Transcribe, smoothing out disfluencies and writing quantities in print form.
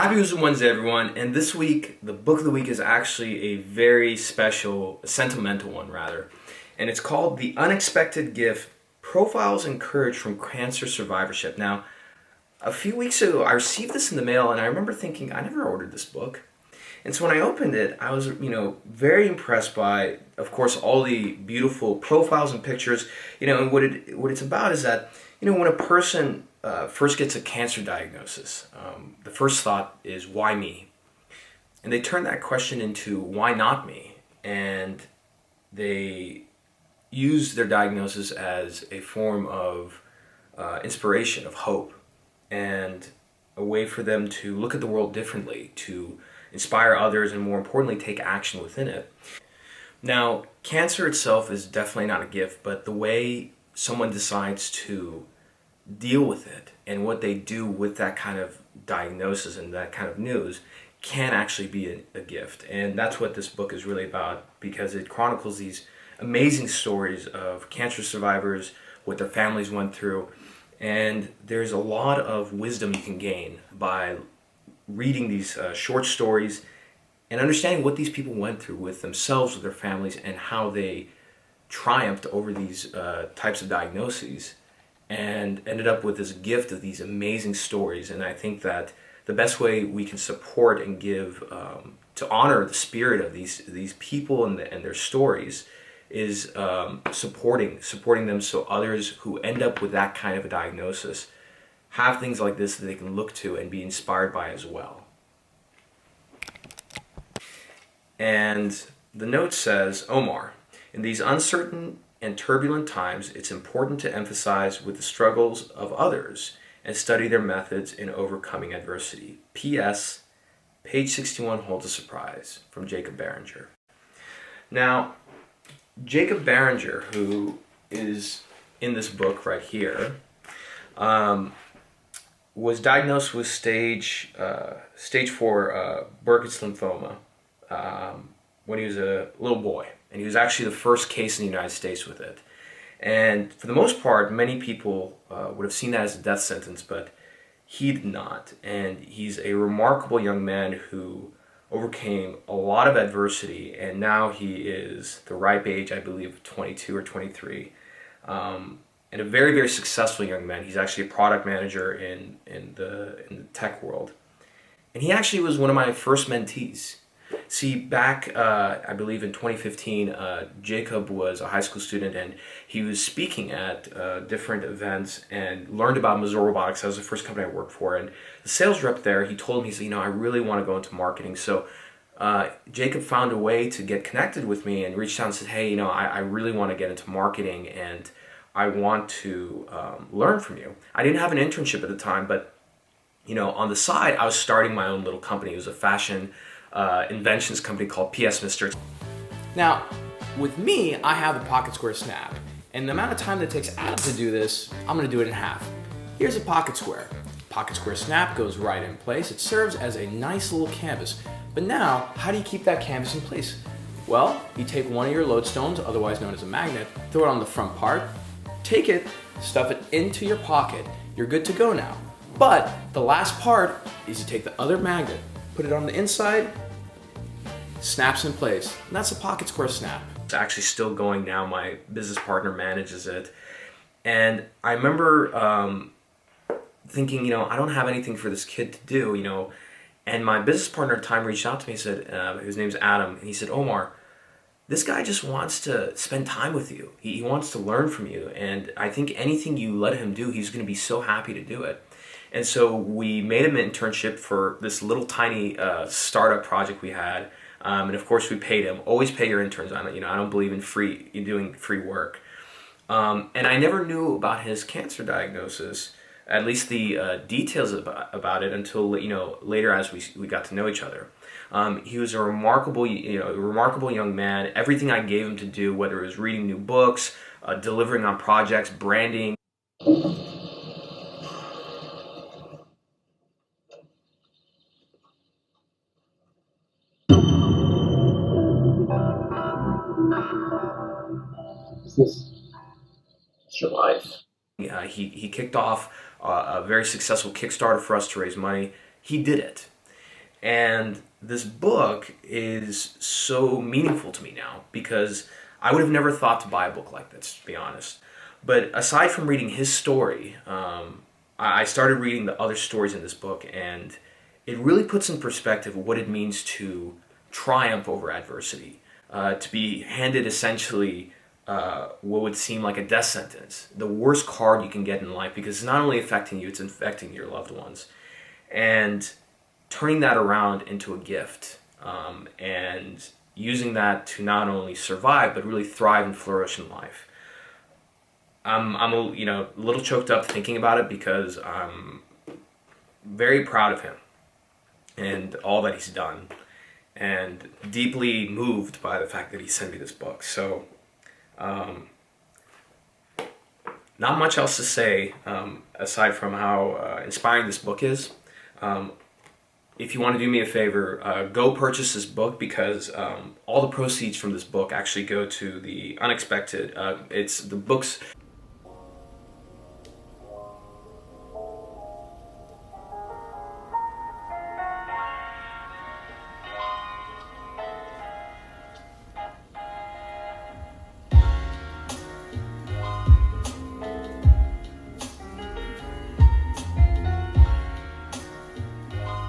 Happy Wisdom Wednesday, everyone. And this week, the book of the week is actually a very special, sentimental one, rather. And it's called The Unexpected Gift, Profiles and Courage from Cancer Survivorship. Now, a few weeks ago, I received this in the mail, and I remember thinking, I never ordered this book. And so when I opened it, I was, very impressed by, of course, all the beautiful profiles and pictures. And what it's about is that, when a person first gets a cancer diagnosis, the first thought is, why me? And they turn that question into, why not me? And they use their diagnosis as a form of inspiration, of hope, and a way for them to look at the world differently, to inspire others, and more importantly, take action within it. Now, cancer itself is definitely not a gift, but the way someone decides to deal with it and what they do with that kind of diagnosis and that kind of news can actually be a gift. And that's what this book is really about, because it chronicles these amazing stories of cancer survivors, what their families went through, and there's a lot of wisdom you can gain by reading these short stories and understanding what these people went through with themselves, with their families, and how they triumphed over these types of diagnoses and ended up with this gift of these amazing stories. And I think that the best way we can support and give to honor the spirit of these people and their stories is supporting them, so others who end up with that kind of a diagnosis have things like this that they can look to and be inspired by as well. And the note says, Omar, in these uncertain and turbulent times, it's important to emphasize with the struggles of others and study their methods in overcoming adversity. P.S. Page 61 holds a surprise, from Jacob Barringer. Now, Jacob Barringer, who is in this book right here, was diagnosed with stage 4 Burkitt's lymphoma when he was a little boy. And he was actually the first case in the United States with it. And for the most part, many people would have seen that as a death sentence, but he did not. And he's a remarkable young man who overcame a lot of adversity, and now he is the ripe age, I believe, 22 or 23. And a very, very successful young man. He's actually a product manager in the tech world. And he actually was one of my first mentees. See, back, I believe in 2015, Jacob was a high school student, and he was speaking at different events and learned about Mazor Robotics. That was the first company I worked for. And the sales rep there, he told me, he said, I really want to go into marketing. So Jacob found a way to get connected with me and reached out and said, hey, I really want to get into marketing, and I want to learn from you. I didn't have an internship at the time, but on the side, I was starting my own little company. It was a fashion inventions company called PS Mister. Now, with me, I have the Pocket Square Snap, and the amount of time that it takes Adam to do this, I'm going to do it in half. Here's a Pocket Square. Pocket Square Snap goes right in place. It serves as a nice little canvas. But now, how do you keep that canvas in place? Well, you take one of your lodestones, otherwise known as a magnet, throw it on the front part, take it, stuff it into your pocket. You're good to go now. But the last part is you take the other magnet, put it on the inside, snaps in place. And that's a Pocket Square Snap. It's actually still going now. My business partner manages it. And I remember thinking, I don't have anything for this kid to do, And my business partner at the time reached out to me and said, his name's Adam, and he said, Omar, this guy just wants to spend time with you. He wants to learn from you. And I think anything you let him do, he's going to be so happy to do it. And so we made him an internship for this little tiny startup project we had. And of course we paid him. Always pay your interns. I don't believe in doing free work. And I never knew about his cancer diagnosis, at least the details about it, until later as we got to know each other. He was a remarkable young man. Everything I gave him to do, whether it was reading new books, delivering on projects, branding. It's your life. He kicked off a very successful Kickstarter for us to raise money. He did it. And this book is so meaningful to me now because I would have never thought to buy a book like this, to be honest. But aside from reading his story, I started reading the other stories in this book, and it really puts in perspective what it means to triumph over adversity, to be handed essentially what would seem like a death sentence, the worst card you can get in life, because it's not only affecting you, it's infecting your loved ones. And turning that around into a gift, and using that to not only survive, but really thrive and flourish in life. I'm a little choked up thinking about it because I'm very proud of him and all that he's done, and deeply moved by the fact that he sent me this book. So, not much else to say aside from how inspiring this book is. If you want to do me a favor, go purchase this book, because all the proceeds from this book actually go to the unexpected. It's the book's